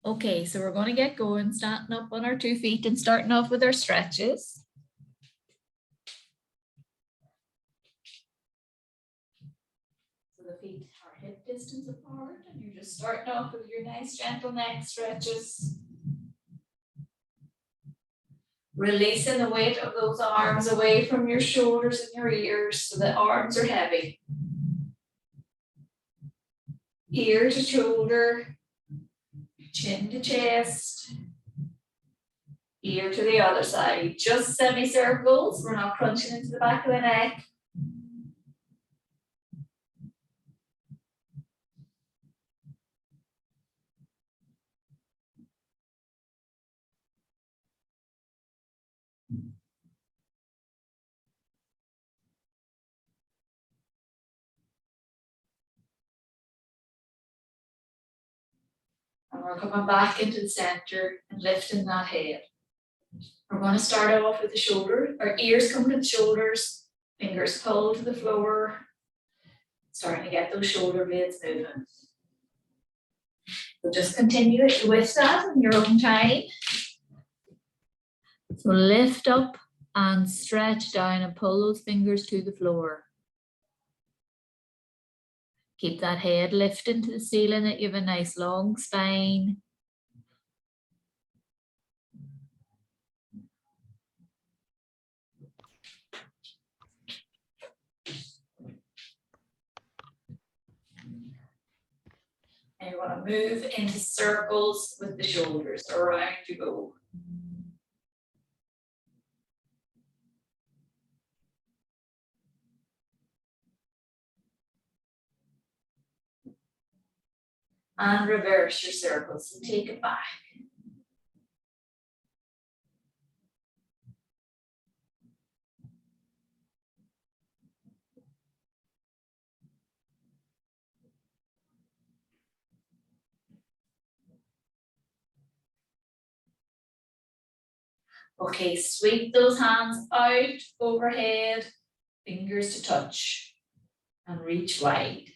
Okay, so we're going to get going, standing up on our 2 feet and starting off with our stretches. So the feet are hip distance apart, and you're just starting off with your nice gentle neck stretches. Releasing the weight of those arms away from your shoulders and your ears so the arms are heavy. Ear to shoulder, chin to chest, ear to the other side. Just semicircles. We're not crunching into the back of the neck. And we're coming back into the center and lifting that head. We're going to start off with the shoulder. Our ears come to the shoulders, fingers pull to the floor. Starting to get those shoulder blades moving. So just continue with that in your own time. So lift up and stretch down and pull those fingers to the floor. Keep that head lifting to the ceiling, that you have a nice long spine. And you want to move into circles with the shoulders. Around you go. And reverse your circles. So take it back. Okay, sweep those hands out overhead, fingers to touch, and reach wide.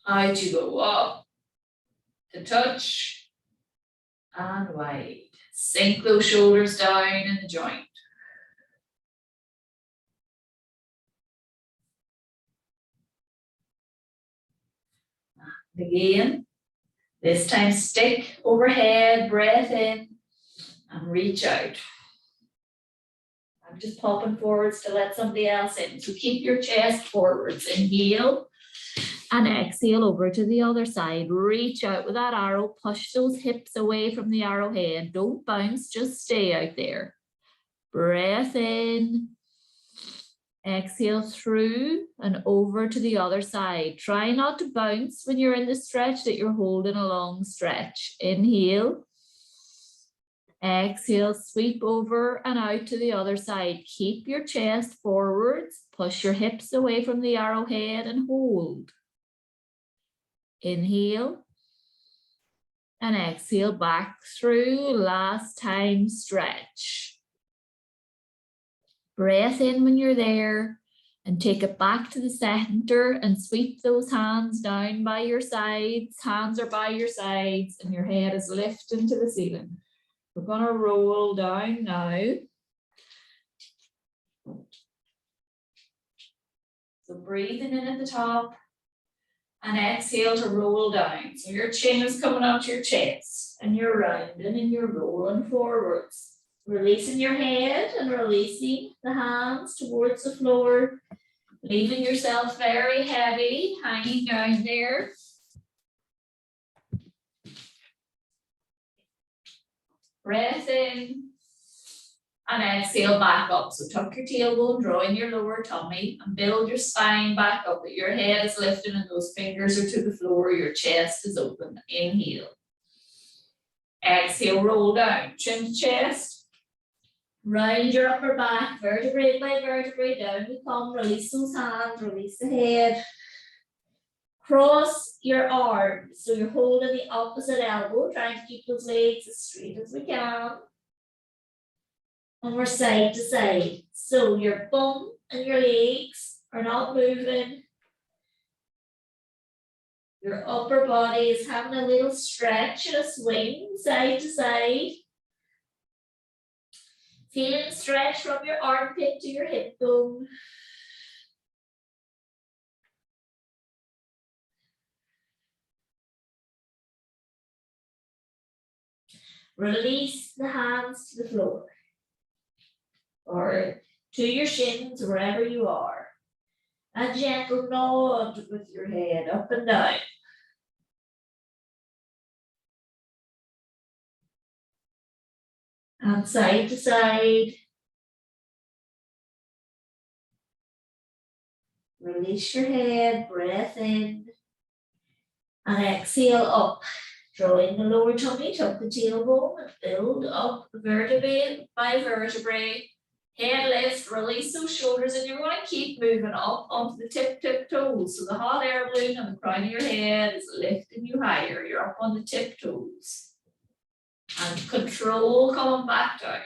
Out you go, up, to touch, and wide. Sink those shoulders down in the joint. And again, this time stick overhead, breath in, and reach out. I'm just popping forwards to let somebody else in. So keep your chest forwards. Inhale and exhale over to the other side. Reach out with that arrow. Push those hips away from the arrowhead. Don't bounce, just stay out there. Breath in. Exhale through and over to the other side. Try not to bounce when you're in the stretch, that you're holding a long stretch. Inhale. Exhale, sweep over and out to the other side. Keep your chest forwards. Push your hips away from the arrowhead and hold. Inhale. And exhale back through. Last time stretch. Breath in when you're there and take it back to the center and sweep those hands down by your sides. Hands are by your sides and your head is lifting to the ceiling. We're going to roll down now. So breathing in at the top and exhale to roll down. So your chin is coming out your chest and you're rounding and you're rolling forwards. Releasing your head and releasing the hands towards the floor, leaving yourself very heavy, hanging down there. Breath in and exhale back up. So tuck your tailbone, draw in your lower tummy and build your spine back up. That your head is lifting and those fingers are to the floor. Your chest is open. Inhale. Exhale, roll down, chin to chest. Round your upper back, vertebrae by vertebrae, down we come, release those hands, release the head. Cross your arms, so you're holding the opposite elbow, trying to keep those legs as straight as we can. And we're side to side. So your bum and your legs are not moving. Your upper body is having a little stretch and a swing side to side. Feeling stretch from your armpit to your hip bone. Release the hands to the floor or to your shins, wherever you are. A gentle nod with your head up and down. And side to side. Release your head, breath in. And exhale up. Drawing the lower tummy, tuck the tailbone and build up vertebrae by vertebrae. Head lift, release those shoulders, and you're going to keep moving up onto the tip toes. So the hot air balloon on the crown of your head is lifting you higher. You're up on the tip toes. And control coming back down.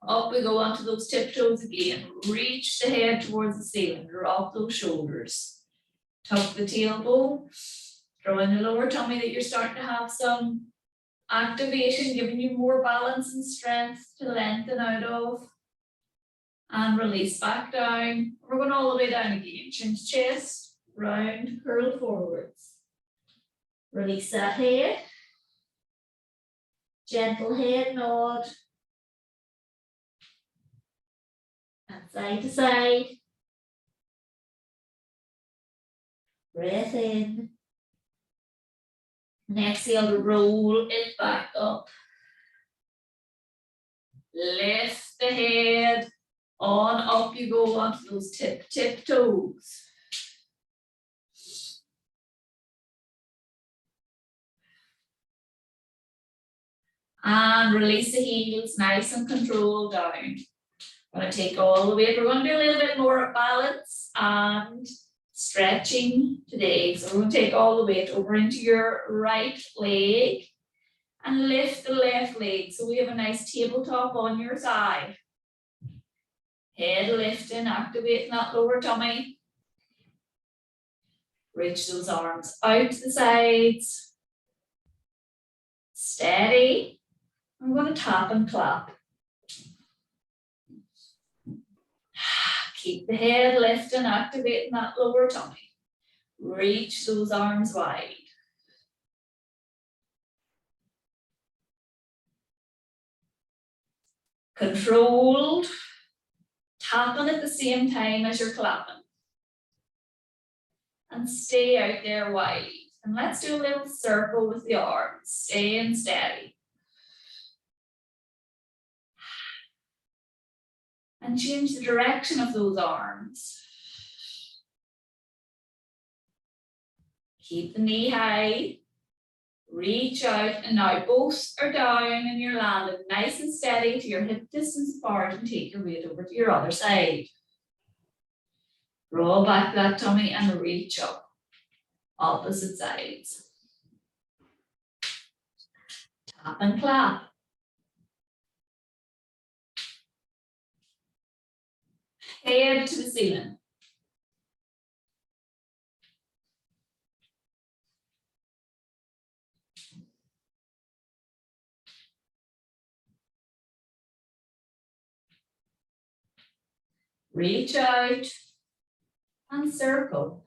Up we go onto those tiptoes again. Reach the head towards the ceiling. Drop those shoulders. Tuck the tailbone. Throw in the lower tummy that you're starting to have some activation, giving you more balance and strength to lengthen out of. And release back down. We're going all the way down again. Chin to chest, round, curl forwards. Release that head. Gentle head nod. And side to side. Breath in. And exhale to roll it back up. Lift the head. On up you go onto those tip toes. And release the heels nice and controlled down. I'm going to take all the way. We're going to do a little bit more balance and stretching today. So we're going to take all the weight over into your right leg and lift the left leg. So we have a nice tabletop on your thigh. Head lifting, activating that lower tummy. Reach those arms out to the sides. Steady. I'm going to tap and clap. Keep the head lifting, activating that lower tummy. Reach those arms wide. Controlled. Tapping at the same time as you're clapping. And stay out there wide. And let's do a little circle with the arms. Staying steady. And change the direction of those arms. Keep the knee high. Reach out, and now both are down and you're landing nice and steady to your hip distance apart, and take your weight over to your other side. Roll back that tummy and reach up. Opposite sides. Tap and clap. Head to the ceiling. Reach out and circle.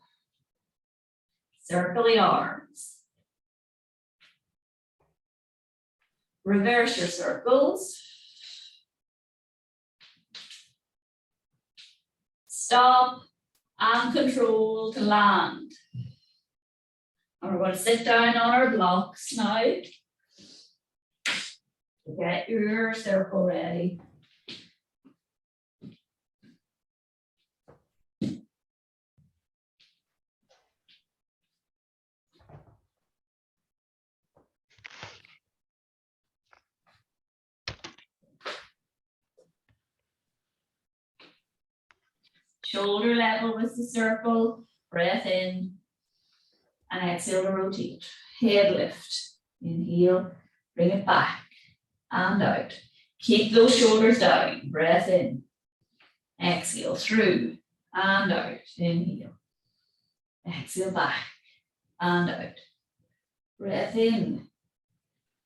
Circle the arms. Reverse your circles. Stop and control to land. And we're going to sit down on our blocks now. Get your circle ready. Shoulder level with the circle, breath in, and exhale to rotate. Head lift, inhale, bring it back and out. Keep those shoulders down, breath in, exhale through and out, inhale, exhale back and out. Breath in.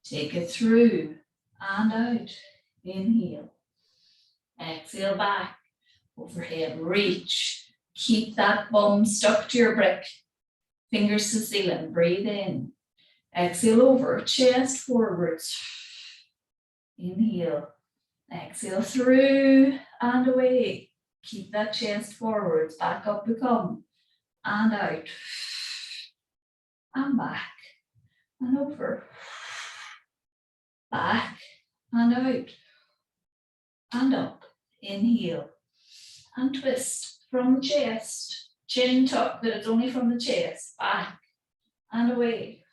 Take it through and out. Inhale. Exhale back. Overhead. Reach. Keep that bum stuck to your brick. Fingers to the ceiling. Breathe in. Exhale over. Chest forwards. Inhale. Exhale through and away. Keep that chest forwards. Back up we come. And out. And back. And over. Back. And out. And up. Inhale. And twist from the chest. Chin tuck, but it's only from the chest. Back. And away.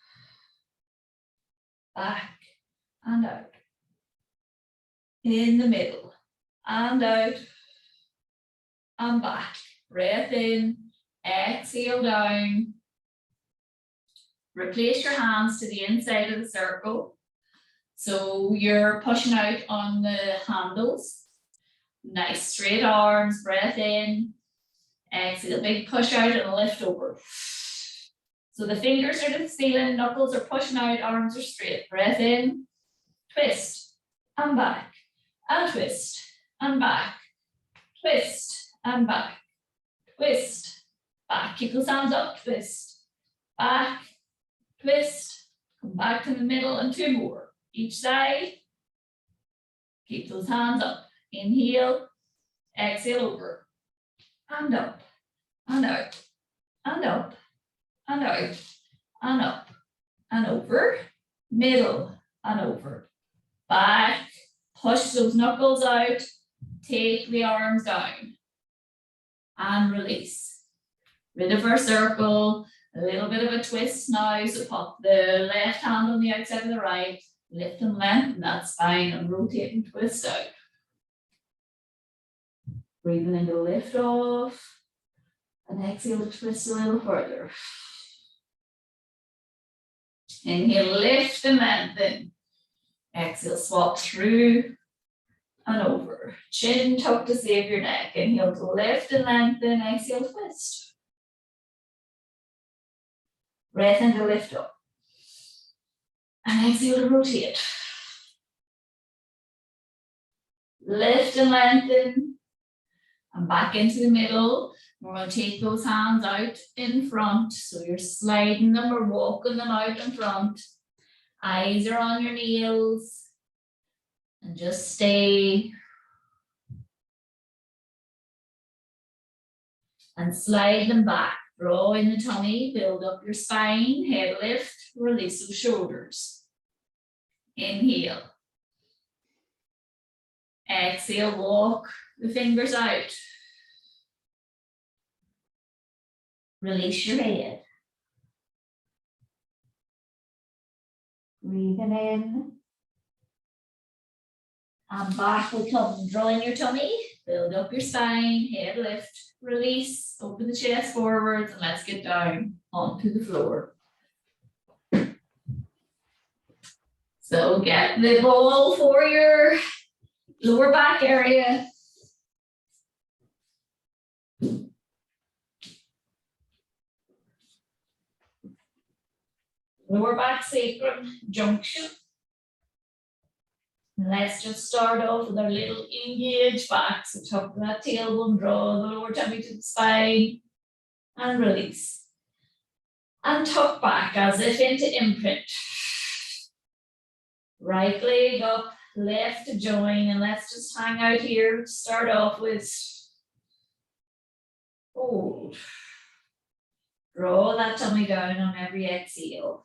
Back. And out. In the middle. And out. And back. Breath in. Exhale down. Replace your hands to the inside of the circle. So you're pushing out on the handles. Nice straight arms. Breath in. Exhale. Big push out and lift over. So the fingers are to the ceiling. Knuckles are pushing out. Arms are straight. Breath in. Twist. And back. And twist. And back. Twist. And back. Twist. Back. Keep those hands up. Twist. Back. Twist. Come back to the middle and two more. Each side. Keep those hands up. Inhale. Exhale over. And up. And out. And up. And out. And up. And over. Middle. And over. Back. Push those knuckles out. Take the arms down. And release. Rid of our circle. A little bit of a twist now. So pop the left hand on the outside of the right. Lift and lengthen that spine and rotate and twist out. Breathing in the lift off. And exhale to twist a little further. Inhale, lift and lengthen. Exhale, swap through and over. Chin tuck to save your neck. Inhale to lift and lengthen. Exhale, twist. Breath in to lift up. And exhale to rotate. Lift and lengthen. And back into the middle. We're going to take those hands out in front. So you're sliding them or walking them out in front. Eyes are on your nails. And just stay. And slide them back. Draw in the tummy. Build up your spine. Head lift. Release those shoulders. Inhale. Exhale. Walk the fingers out. Release your head. Breathing in. And back we come. Draw in your tummy. Build up your spine. Head lift. Release. Open the chest forwards. And let's get down onto the floor. So get the ball for your lower back area. Lower back sacrum junction. And let's just start off with our little engage back. So tuck that tailbone, draw the lower tummy to the spine and release. And tuck back as if into imprint. Right leg up, left to join, and let's just hang out here. Start off with hold. Draw that tummy down on every exhale.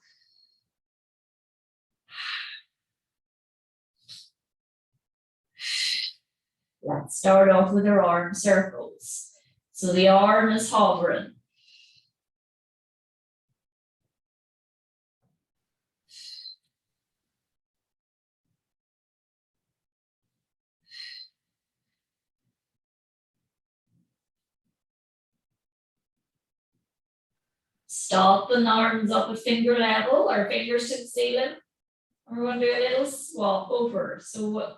Let's start off with our arm circles. So the arm is hovering. Stop and arms up at finger level, or fingers to the ceiling. And we're going to do a little swap over. So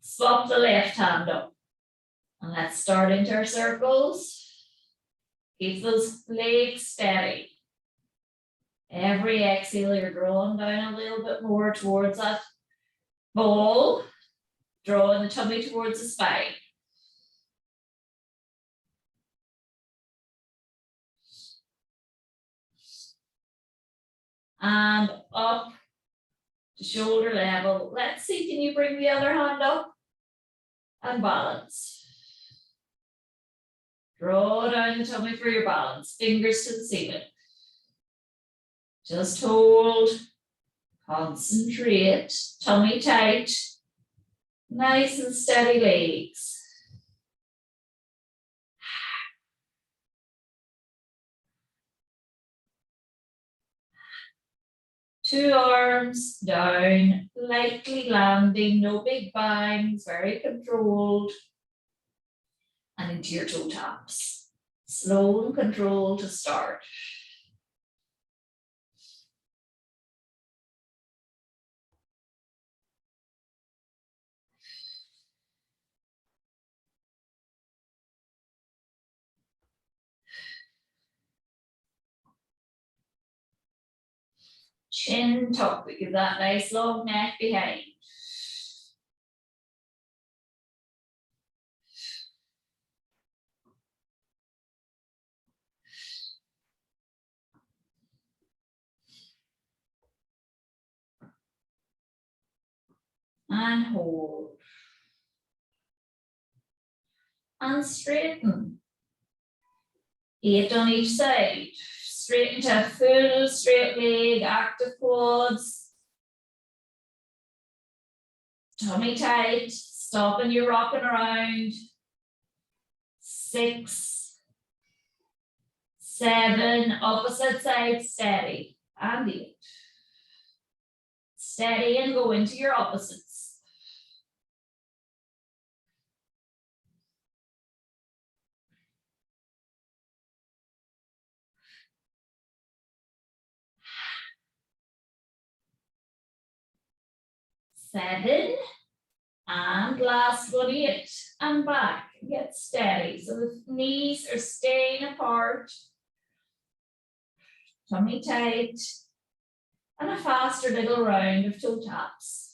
swap the left hand up. And let's start into our circles. Keep those legs steady. Every exhale, you're drawing down a little bit more towards that ball, drawing the tummy towards the spine. And up to shoulder level. Let's see, can you bring the other hand up and balance? Draw down the tummy for your balance, fingers to the ceiling. Just hold, concentrate, tummy tight, nice and steady legs. Two arms down, lightly landing, no big bangs, very controlled. And into your toe taps. Slow and controlled to start. Chin tuck, but give that nice long neck behind. And hold. And straighten. 8 on each side. Straighten to a full straight leg, active quads. Tummy tight, stopping you rocking around. 6, 7, opposite side, steady. And 8. Steady and go into your opposites. Seven, and last one, 8, and back, get steady. So the knees are staying apart, tummy tight, and a faster little round of toe taps.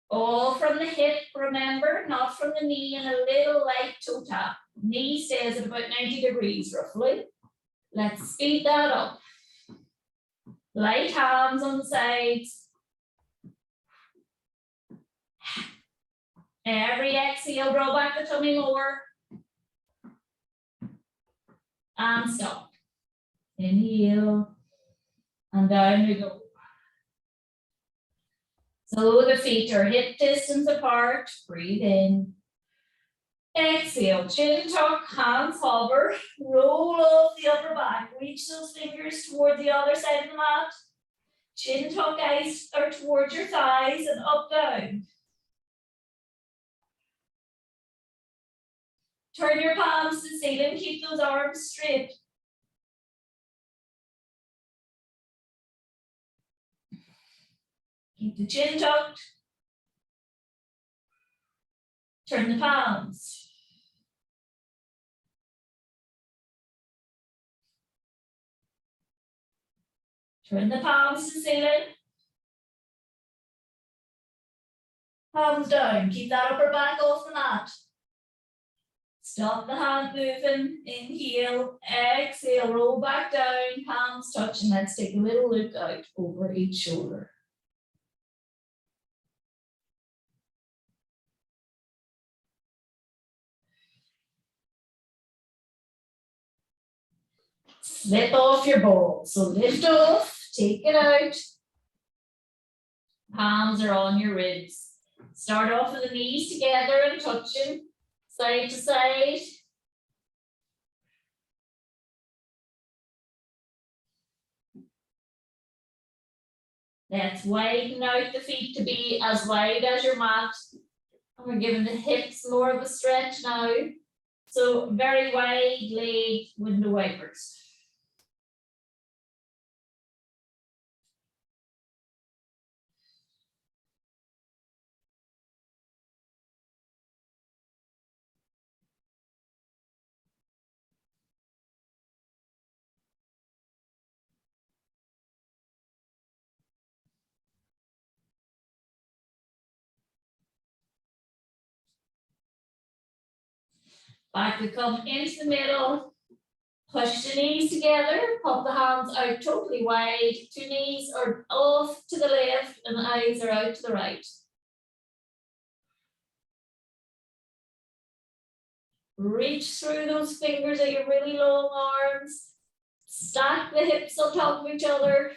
All from the hip, remember, not from the knee, and a little light toe tap. Knee stays at about 90 degrees roughly. Let's speed that up. Light hands on the sides. Every exhale, draw back the tummy more. And stop. Inhale. And down we go. So the feet are hip distance apart. Breathe in. Exhale, chin tuck, hands hover, roll off the upper back, reach those fingers toward the other side of the mat. Chin tuck, eyes are towards your thighs and up, down. Turn your palms to the ceiling, keep those arms straight. Keep the chin tucked. Turn the palms. Turn the palms to the ceiling. Palms down. Keep that upper back off the mat. Stop the hand moving. Inhale, exhale, roll back down, palms touching. Let's take a little look out over each shoulder. Slip off your ball. So lift off, take it out. Palms are on your ribs. Start off with the knees together and touching side to side. Let's widen out the feet to be as wide as your mat. And we're giving the hips more of a stretch now. So very wide leg window wipers. Back we come into the middle. Push the knees together, pop the hands out totally wide. 2 knees are off to the left and the eyes are out to the right. Reach through those fingers at your really long arms. Stack the hips on top of each other.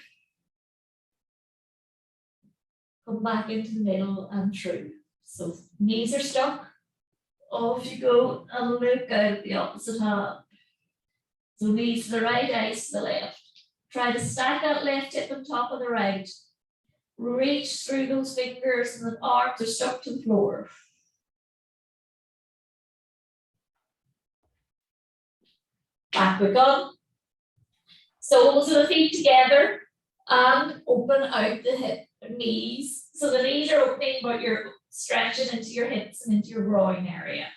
Come back into the middle and through. So knees are stuck. Off you go and look out the opposite hand. So knees to the right, eyes to the left. Try to stack that left hip on top of the right. Reach through those fingers and the arms are stuck to the floor. Back we come. Soles of the feet together and open out the hip knees. So the knees are opening, but you're stretching into your hips and into your groin area.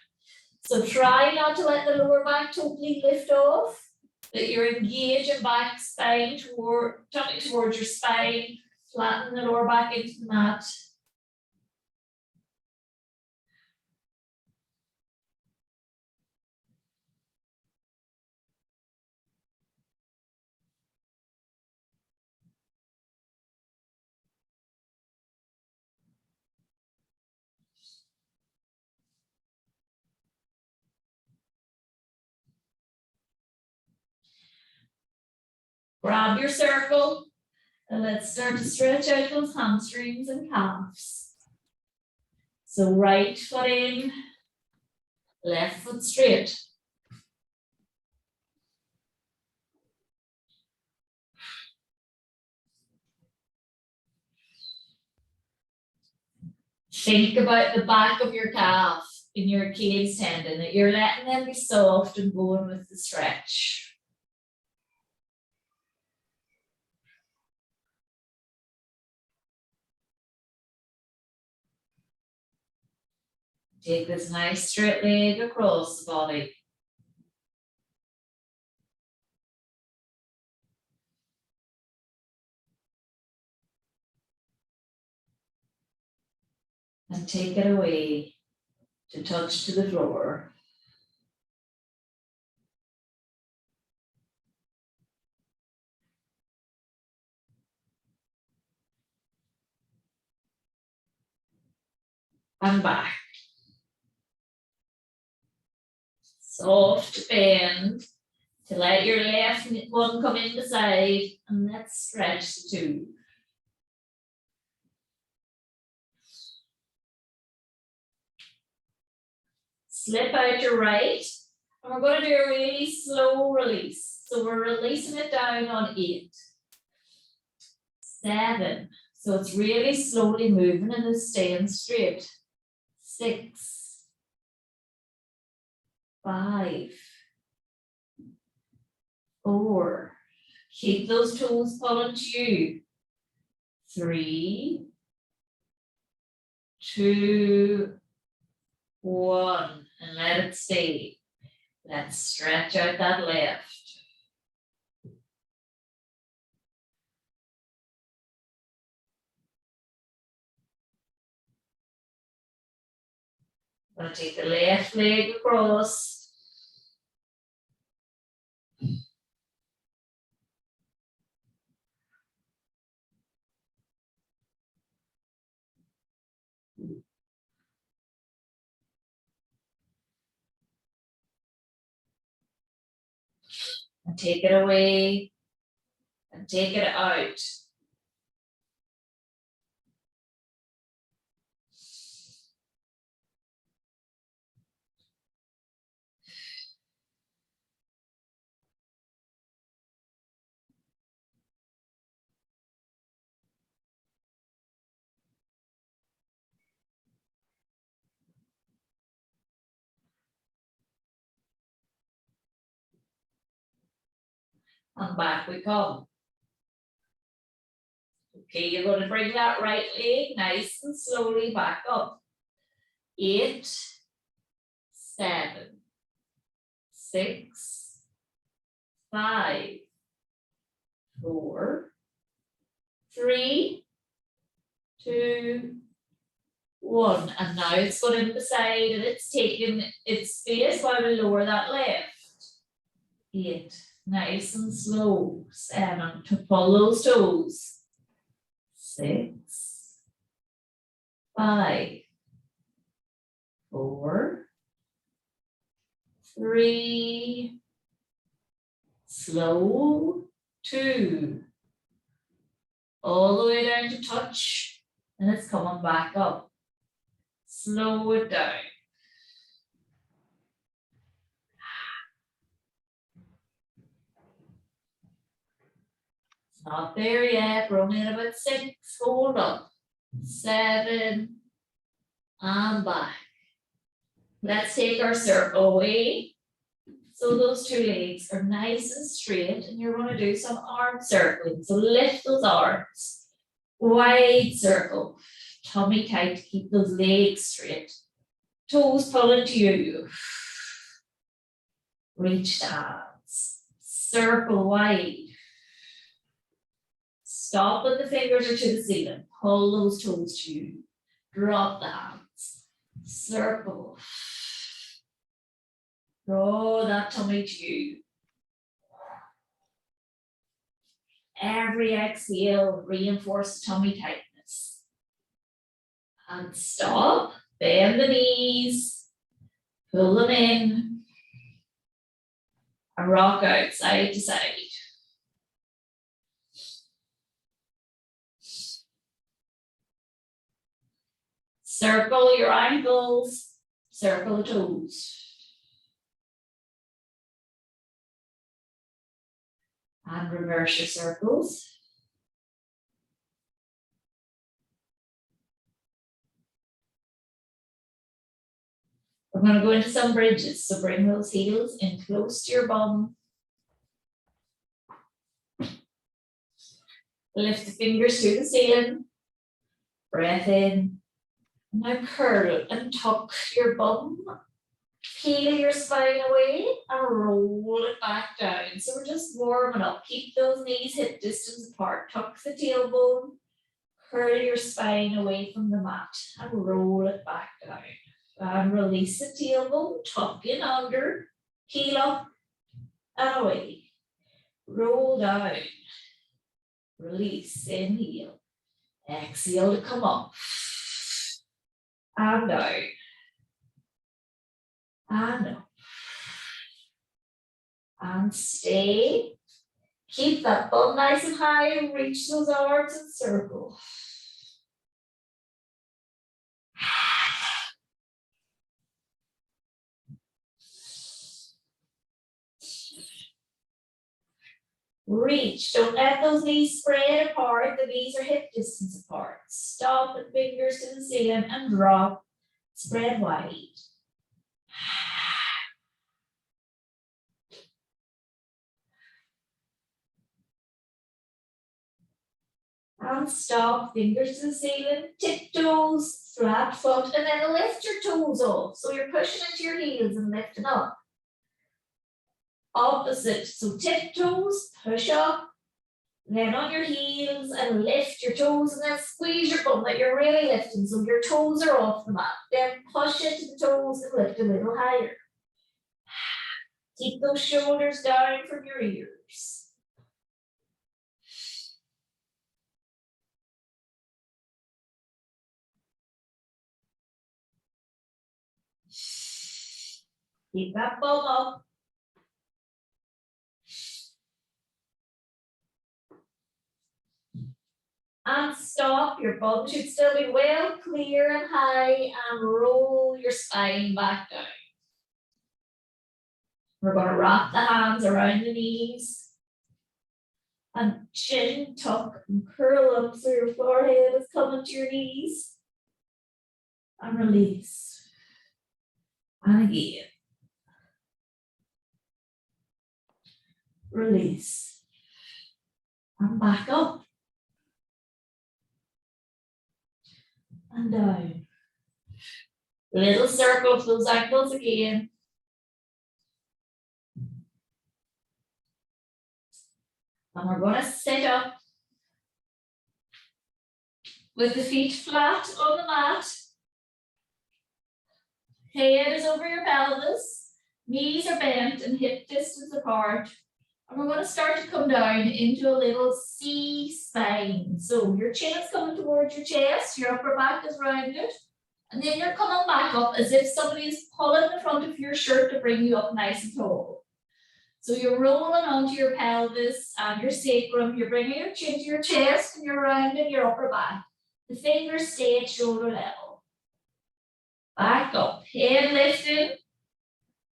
So try not to let the lower back totally lift off, that you're engaging back spine toward, tummy towards your spine, flatten the lower back into the mat. Grab your circle and let's start to stretch out those hamstrings and calves. So right foot in, left foot straight. Think about the back of your calf in your Achilles tendon, that you're letting them be soft and going with the stretch. Take this nice straight leg across the body. And take it away to touch to the floor. And back. Soft bend to let your left one come in the side, and let's stretch the two. Slip out your right, and we're going to do a really slow release. So we're releasing it down on 8, 7. So it's really slowly moving and it's staying straight. 6, 5, 4. Keep those toes pulling to you. 3, 2, 1, and let it stay. Let's stretch out that left. I'm going to take the left leg across. And take it away and take it out. And back we come. Okay, you're going to bring that right leg nice and slowly back up. 8, 7, 6, 5, 4, 3, 2, 1, and now it's going in the side and it's taking its space while we lower that left. 8, nice and slow. 7, to pull those toes. 6, 5, 4, 3, slow, 2, all the way down to touch, and it's coming back up. Slow it down. It's not there yet. We're only at about 6. Hold up. 7, and back. Let's take our circle away. So those 2 legs are nice and straight, and you're going to do some arm circling. So lift those arms. Wide circle. Tummy tight to keep those legs straight. Toes pulling to you. Reach the hands. Circle wide. Stop when the fingers are to the ceiling. Pull those toes to you. Drop the hands. Circle. Draw that tummy to you. Every exhale, reinforce tummy tightness. And stop. Bend the knees. Pull them in. And rock out side to side. Circle your ankles. Circle the toes. And reverse your circles. We're going to go into some bridges, so bring those heels in close to your bum. Lift the fingers to the ceiling. Breath in. Now curl and tuck your bum. Peel your spine away and roll it back down. So we're just warming up. Keep those knees hip distance apart. Tuck the tailbone. Curl your spine away from the mat and roll it back down. And release the tailbone. Tuck in under. Heel up and away. Roll down. Release. Inhale. Exhale to come up. And down. And up. And stay. Keep that bum nice and high and reach those arms and circle. Reach. Don't let those knees spread apart. The knees are hip distance apart. Stop with fingers to the ceiling and drop. Spread wide. And stop, fingers to the ceiling, tiptoes, flat foot, and then lift your toes off. So you're pushing into your heels and lifting up. Opposite, so tiptoes, push up, then on your heels and lift your toes and then squeeze your bum that you're really lifting so your toes are off the mat. Then push into the toes and lift a little higher. Keep those shoulders down from your ears. Keep that bum up. And stop, your bum should still be well clear and high, and roll your spine back down. We're going to wrap the hands around the knees. And chin tuck and curl up so your forehead is coming to your knees. And release. And again. Release. And back up. And down. Little circle of those ankles again. And we're going to sit up with the feet flat on the mat Head is over your pelvis, knees are bent and hip distance apart. And we're going to start to come down into a little C spine. So your chin is coming towards your chest, your upper back is rounded, and then you're coming back up as if somebody is pulling the front of your shirt to bring you up nice and tall. So you're rolling onto your pelvis and your sacrum, you're bringing your chin to your chest and you're rounding your upper back. The fingers stay at shoulder level. Back up, head lifted,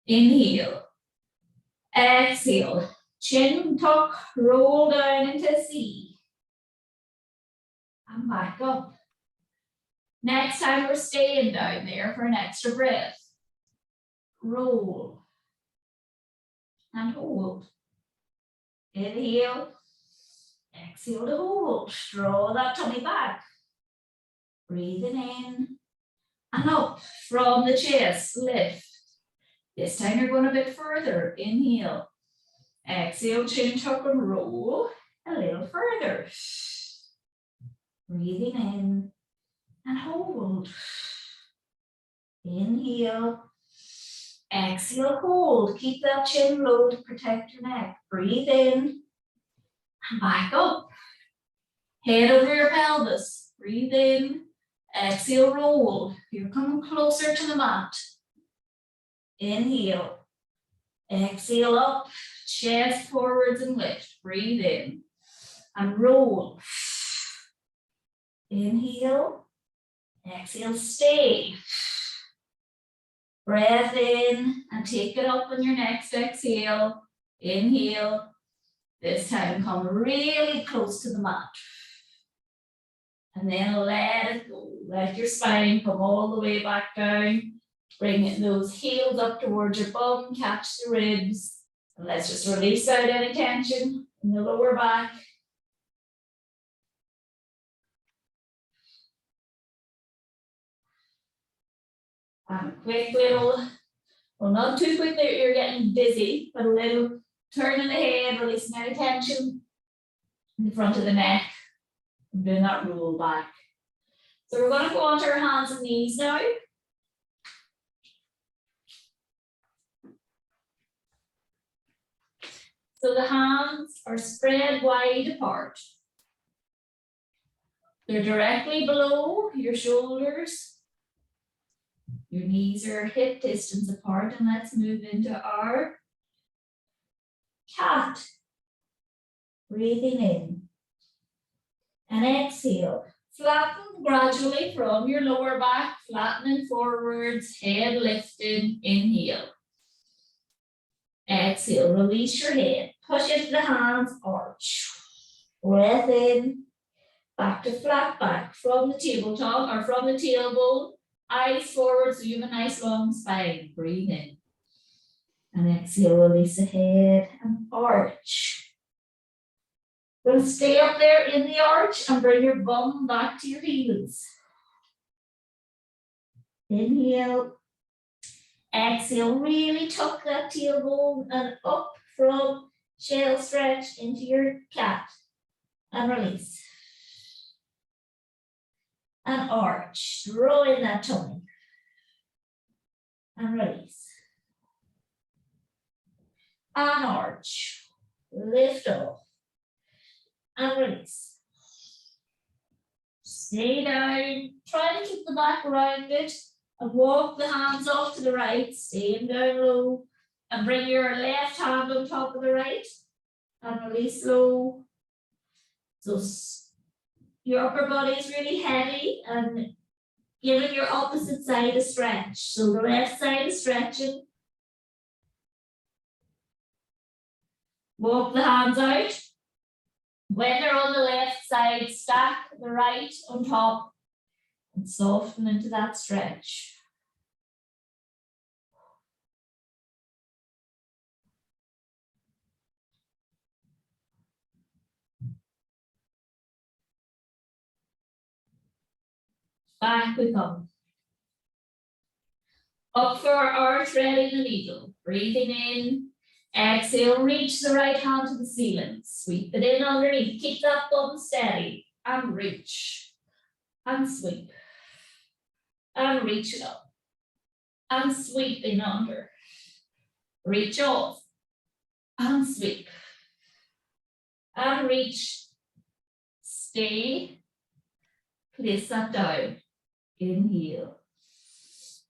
inhale, exhale, chin tuck, roll down into C, and back up. Next time we're staying down there for an extra breath. Roll, and hold. Inhale, exhale to hold, draw that tummy back. Breathing in, and up from the chest, lift. This time you're going a bit further. Inhale. Exhale, chin tuck and roll a little further. Breathing in and hold. Inhale. Exhale, hold. Keep that chin low to protect your neck. Breathe in and back up. Head over your pelvis. Breathe in. Exhale, roll. You're coming closer to the mat. Inhale. Exhale up, chest forwards and lift. Breathe in and roll. Inhale. Exhale, stay. Breath in and take it up on your next exhale. Inhale. This time come really close to the mat. And then let it go. Let your spine come all the way back down. Bring those heels up towards your bum, catch the ribs. And let's just release out any tension in the lower back. And a quick little, well, not too quick that you're getting dizzy, but a little turn in the head, releasing any tension in the front of the neck. And doing that roll back. So we're going to go onto our hands and knees now. So the hands are spread wide apart. They're directly below your shoulders. Your knees are hip distance apart, and let's move into our cat. Breathing in and exhale. Flatten gradually from your lower back, flattening forwards, head lifted, inhale. Exhale, release your head, push into the hands, arch. Breath in, back to flat back from the tabletop or from the tailbone, eyes forward so you have a nice long spine. Breathe in. And exhale, release the head and arch. We'll stay up there in the arch and bring your bum back to your heels. Inhale. Exhale, really tuck that tailbone and up from shell stretch into your cat. And release. And arch, draw in that tummy. And release. And arch, lift off. And release. Stay down, try to keep the back rounded. And walk the hands off to the right, staying down low. And bring your left hand on top of the right. And release low. So your upper body is really heavy and giving your opposite side a stretch. So the left side is stretching. Walk the hands out. When they're on the left side, stack the right on top. And soften into that stretch. Back we come. Up for our threading the needle. Breathing in. Exhale, reach the right hand to the ceiling. Sweep it in underneath. Keep that bum steady. And reach. And sweep. And reach it up. and sweep in under. Reach off and sweep. And reach, stay, place that down. Inhale.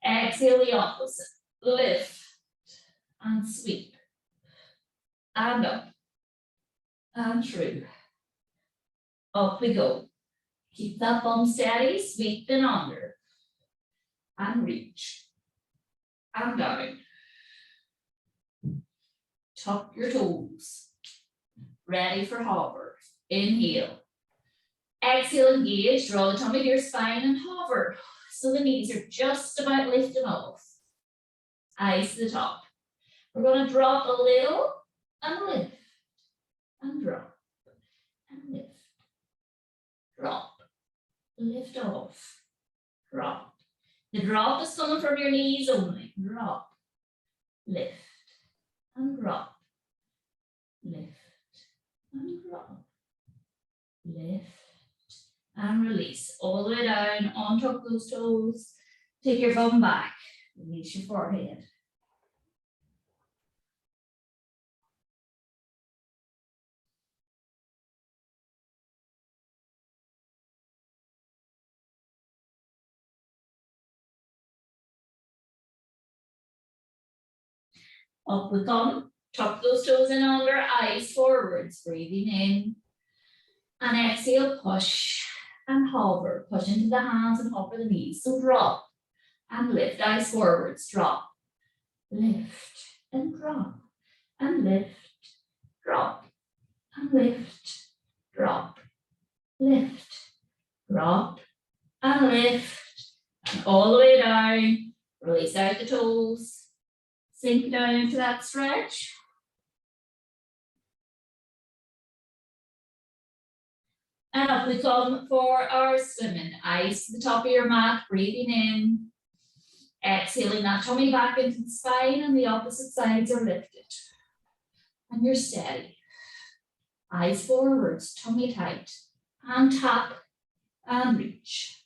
Exhale the opposite. Lift and sweep. And up. And through. Up we go. Keep that bum steady, sweep in under. And reach. And down. Tuck your toes. Ready for hover. Inhale. Exhale, engage. Draw the tummy to your spine and hover. So the knees are just about lifting off. Eyes to the top. We're going to drop a little and lift. And drop. And lift. Drop. Lift off. Drop. The drop is coming from your knees only. Drop. Lift. And drop. Lift. And drop. Lift. And release. All the way down. Untuck those toes. Take your bum back. Release your forehead. Up we come. Tuck those toes in under, eyes forwards. Breathing in. And exhale, push and hover. Push into the hands and hover the knees. So drop and lift. Eyes forwards. Drop. Lift and drop. And lift. Drop. And lift. Drop. Lift. Drop. And lift. And all the way down. Release out the toes. Sink down into that stretch. And up we come for our swimming. Eyes to the top of your mat, breathing in. Exhaling that tummy back into the spine and the opposite sides are lifted. And you're steady. Eyes forwards, tummy tight. And tap and reach.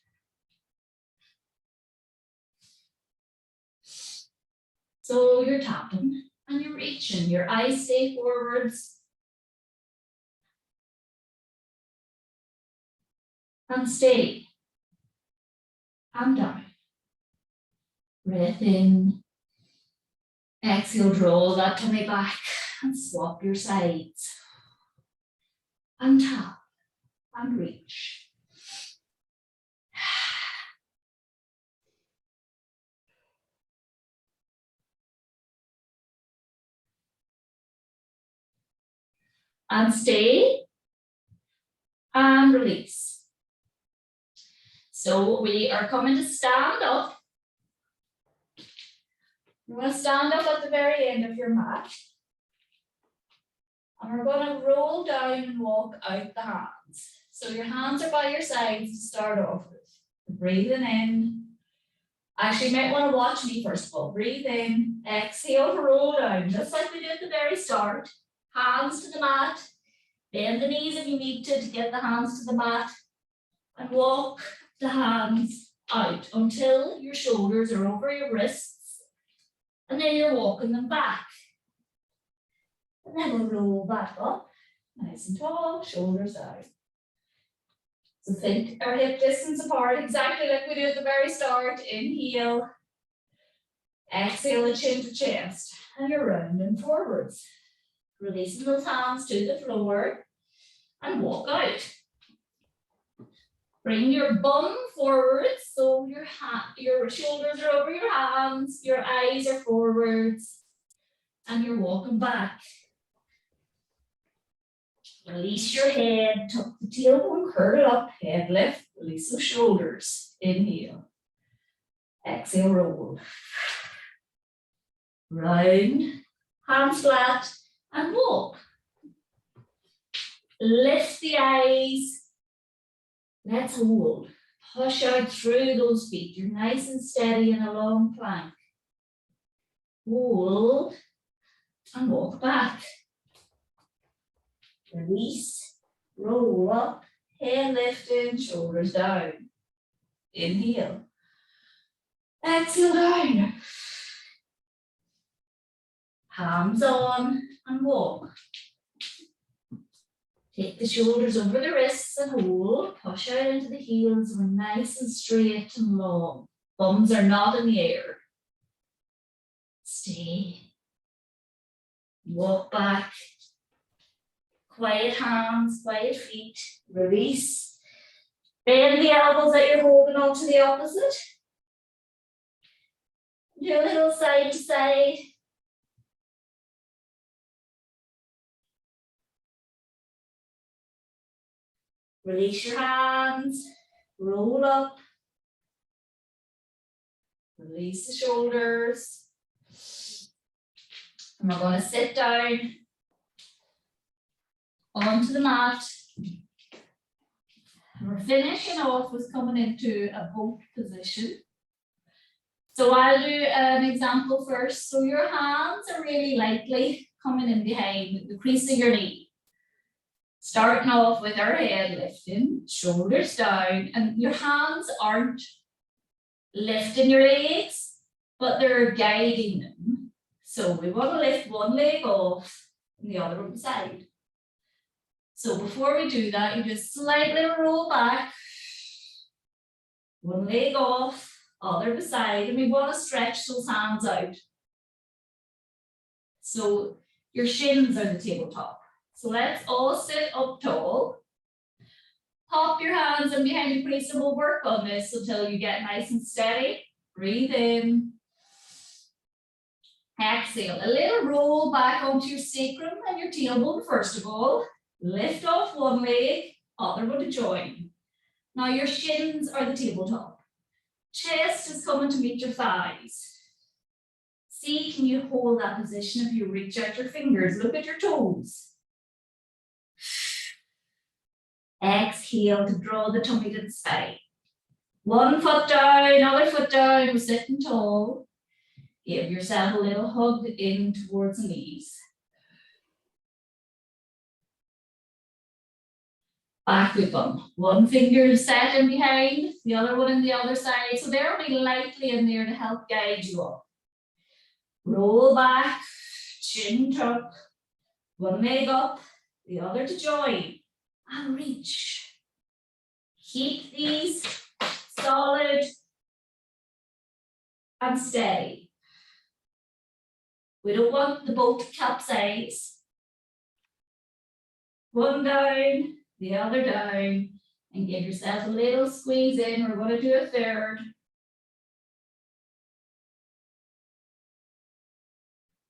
So you're tapping and you're reaching. Your eyes stay forwards. And steady. And down. Breath in. Exhale, draw that tummy back and swap your sides. And tap and reach. And stay and release. So we are coming to stand up. You're going to stand up at the very end of your mat. And we're going to roll down and walk out the hands. So your hands are by your sides to start off with. Breathing in. Actually, you might want to watch me first of all. Breathe in, exhale, roll down, just like we did at the very start. Hands to the mat. Bend the knees if you need to get the hands to the mat. And walk the hands out until your shoulders are over your wrists. And then you're walking them back. And then we'll roll back up. Nice and tall, shoulders down. So think our hip distance apart, exactly like we did at the very start. Inhale. Exhale the chin to chest. And you're rounding forwards. Releasing those hands to the floor. And walk out. Bring your bum forwards, so your shoulders are over your hands, your eyes are forwards, and you're walking back. Release your head, tuck the tailbone, curl up, head lift, release those shoulders. Inhale. Exhale, roll. Round, hands flat, and walk. Lift the eyes. Let's hold. Push out through those feet. You're nice and steady in a long plank. Hold and walk back. Release, roll up, head lifting, shoulders down. Inhale. Exhale down. Hands on and walk. Take the shoulders over the wrists and hold. Push out into the heels. We're nice and straight and long. Thumbs are not in the air. Stay. Walk back. Quiet hands, quiet feet. Release. Bend the elbows that you're holding on to the opposite. Do a little side to side. Release your hands. Roll up. Release the shoulders. And we're going to sit down onto the mat. And we're finishing off with coming into a boat position. So I'll do an example first. So your hands are really lightly coming in behind the crease of your knee. Starting off with our head lifting, shoulders down, and your hands aren't lifting your legs, but they're guiding them. So we want to lift one leg off and the other one beside. So before we do that, you just slightly roll back, one leg off, other beside, and we want to stretch those hands out. So your shins are the tabletop. So let's all sit up tall. Pop your hands in behind the crease and we'll work on this until you get nice and steady. Breathe in. Exhale. A little roll back onto your sacrum and your tailbone first of all. Lift off one leg, other one to join. Now your shins are the tabletop. Chest is coming to meet your thighs. See, can you hold that position if you reach out your fingers? Look at your toes. Exhale to draw the tummy to the side. One foot down, other foot down, we're sitting tall. Give yourself a little hug in towards the knees. Back we come. One finger set in behind, the other one in the other side. So they're only lightly in there to help guide you up. Roll back, chin tuck, one leg up, the other to join, and reach. Keep these solid and steady. We don't want the boat to capsize. One down, the other down, and give yourself a little squeeze in. We're going to do a third.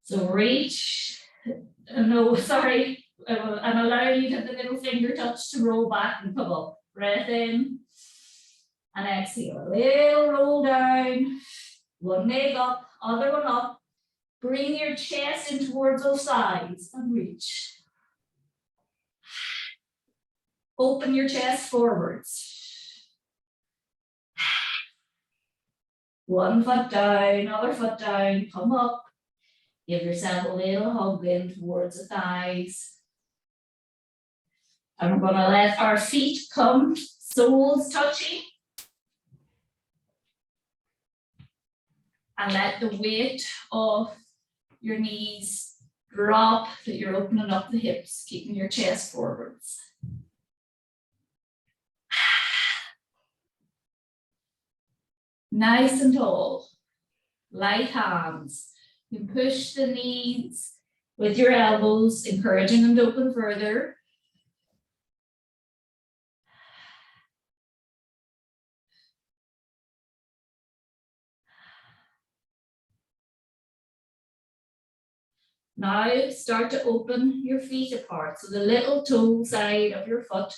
So reach, no, sorry, I'm allowing you to have the little finger touch to roll back and come up. Breath in and exhale. A little roll down, one leg up, other one up. Bring your chest in towards those sides and reach. Open your chest forwards. One foot down, other foot down, come up. Give yourself a little hug in towards the thighs. And we're going to let our feet come, soles touching. And let the weight of your knees drop, that you're opening up the hips, keeping your chest forwards. Nice and tall. Light hands. You can push the knees with your elbows, encouraging them to open further. Now start to open your feet apart. So the little toe side of your foot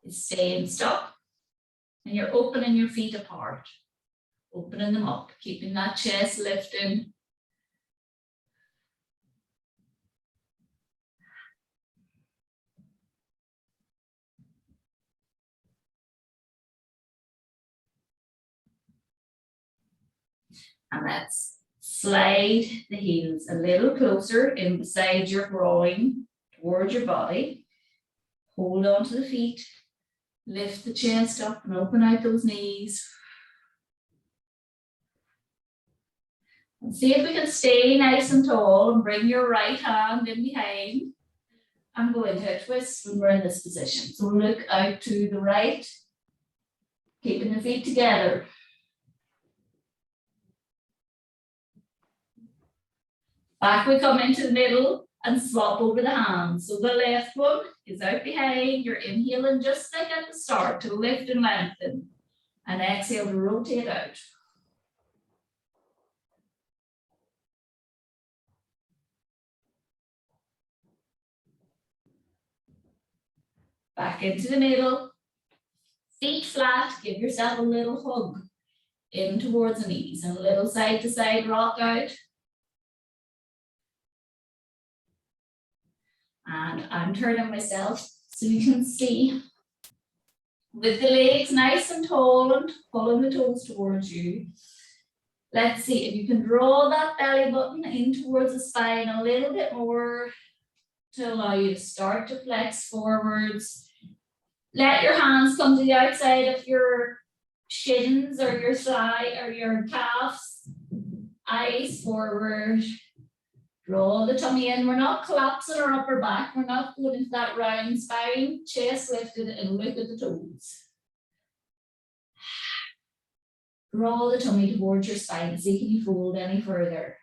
is staying stuck. And you're opening your feet apart. Opening them up, keeping that chest lifting. And let's slide the heels a little closer in beside your groin, towards your body. Hold on to the feet. Lift the chest up and open out those knees. And see if we can stay nice and tall and bring your right hand in behind and go into a twist when we're in this position. So look out to the right, keeping the feet together. Back we come into the middle and swap over the hands. So the left one is out behind. You're inhaling just like at the start to lift and lengthen. And exhale to rotate out. Back into the middle. Feet flat. Give yourself a little hug in towards the knees and a little side to side rock out. And I'm turning myself so you can see. With the legs nice and tall and pulling the toes towards you. Let's see if you can draw that belly button in towards the spine a little bit more to allow you to start to flex forwards. Let your hands come to the outside of your shins or your thigh or your calves. Eyes forward. Draw the tummy in. We're not collapsing our upper back. We're not going into that round spine. Chest lifted and look at the toes. Draw the tummy towards your spine. See, can you fold any further?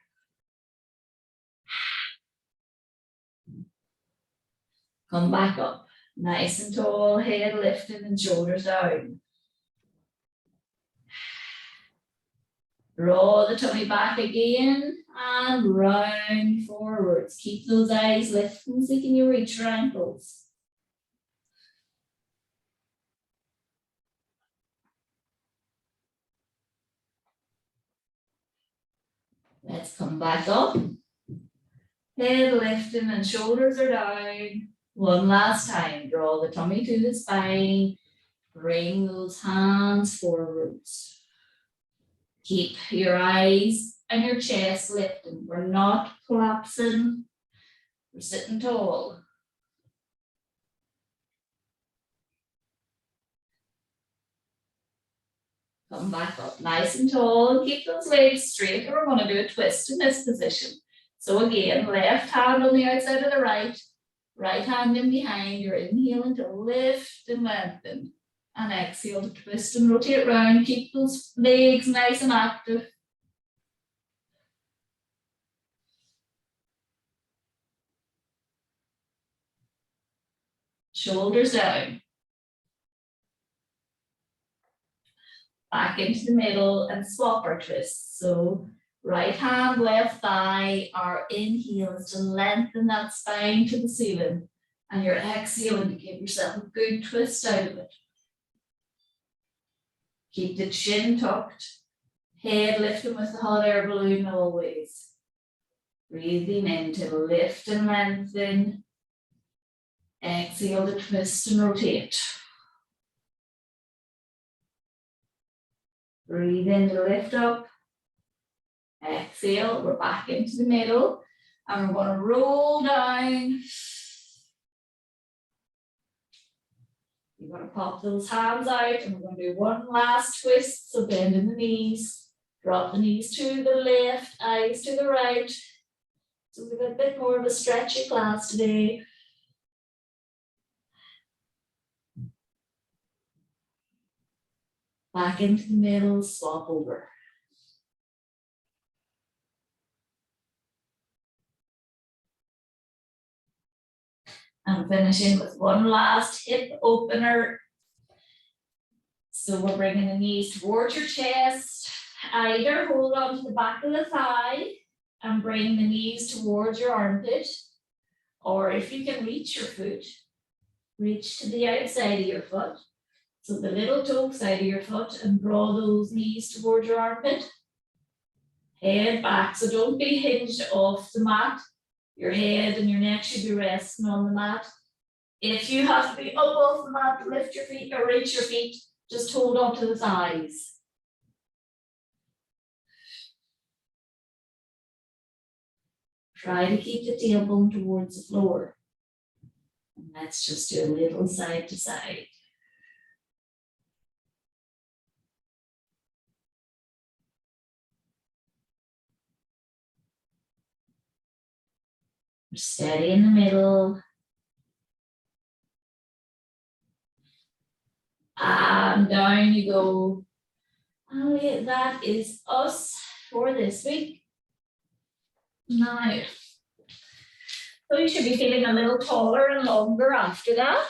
Come back up. Nice and tall, head lifted and shoulders down. Draw the tummy back again and round forwards. Keep those eyes lifting. See, can you reach your ankles? Let's come back up. Head lifting and shoulders are down. One last time. Draw the tummy to the spine. Bring those hands forwards. Keep your eyes and your chest lifting. We're not collapsing. We're sitting tall. Come back up nice and tall. Keep those legs straight. And we're going to do a twist in this position. So again, left hand on the outside of the right. Right hand in behind. You're inhaling to lift and lengthen. And exhale to twist and rotate round. Keep those legs nice and active. Shoulders down. Back into the middle and swap our twists. So right hand, left thigh. Our inhale is to lengthen that spine to the ceiling. And you're exhaling to give yourself a good twist out of it. Keep the chin tucked. Head lifting with the hot air balloon always. Breathing in to lift and lengthen. Exhale to twist and rotate. Breathe in to lift up. Exhale, we're back into the middle. And we're going to roll down. You're going to pop those hands out and we're going to do one last twist. So bend in the knees. Drop the knees to the left, eyes to the right. So we've got a bit more of a stretchy class today. Back into the middle, swap over. And finishing with one last hip opener. So we're bringing the knees towards your chest. Either hold on to the back of the thigh and bring the knees towards your armpit. Or if you can reach your foot, reach to the outside of your foot. So the little toe side of your foot and draw those knees towards your armpit. Head back, so don't be hinged off the mat. Your head and your neck should be resting on the mat. If you have to be up off the mat to lift your feet or reach your feet, just hold on to the thighs. Try to keep the tailbone towards the floor. And let's just do a little side to side. Steady in the middle. And down you go. And that is us for this week. Now, so you should be feeling a little taller and longer after that.